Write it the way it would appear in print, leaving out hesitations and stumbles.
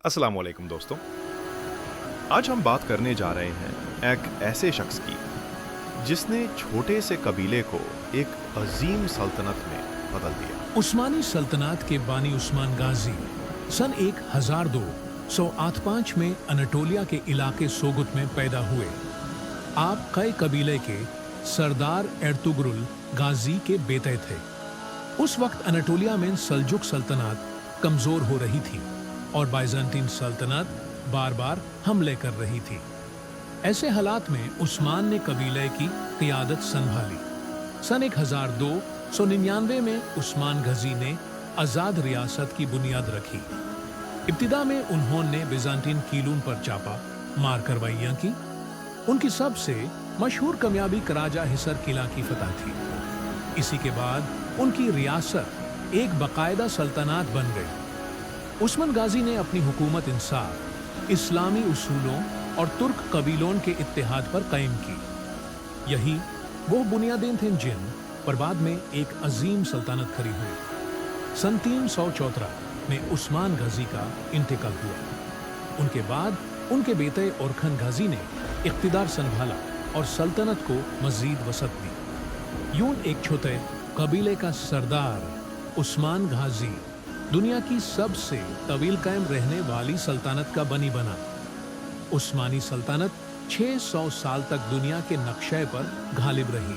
अस्सलाम वालेकुम दोस्तों। आज हम बात करने जा रहे हैं एक ऐसे शख्स की जिसने छोटे से कबीले को एक अजीम सल्तनत में बदल दिया। उस्मानी सल्तनत के बानी उस्मान गाजी सन 1285 में अनाटोलिया के इलाके सोगुत में पैदा हुए। आप कई कबीले के सरदार एर्तुगरुल गाजी के बेटे थे। उस वक्त अनाटोलिया में सल्जुक सल्तनत कमजोर हो रही थी और बाइजेंटीन सल्तनत बार बार हमले कर रही थी। ऐसे हालात में उस्मान ने कबीले की क़ियादत संभाली। सन 1299 में उस्मान गजी ने आज़ाद रियासत की बुनियाद रखी। इब्तिदा में उन्होंने बिजांतीन कीलून पर चापा मार कार्रवाइयां की। उनकी सबसे मशहूर कामयाबी कराजा हिसर किला की फतह थी। इसी के बाद उनकी रियासत एक बाकायदा सल्तनत बन गई। उस्मान गाजी ने अपनी हुकूमत इंसाफ, इस्लामी उसूलों और तुर्क कबीलों के इत्तेहाद पर कायम की। यही वो बुनियादें थे जिन पर बाद में एक अजीम सल्तनत खड़ी हुई। सन 314 में उस्मान गाजी का इंतकाल हुआ। उनके बाद उनके बेटे ओरखन गाजी ने इख्तिदार संभाला और सल्तनत को मजीद वसत दी। यूं एक छोटे कबीले का सरदार उस्मान गाजी दुनिया की सबसे तवील कायम रहने वाली सल्तनत का बनी बना। उस्मानी सल्तनत 600 साल तक दुनिया के नक्शे पर गालिब रही।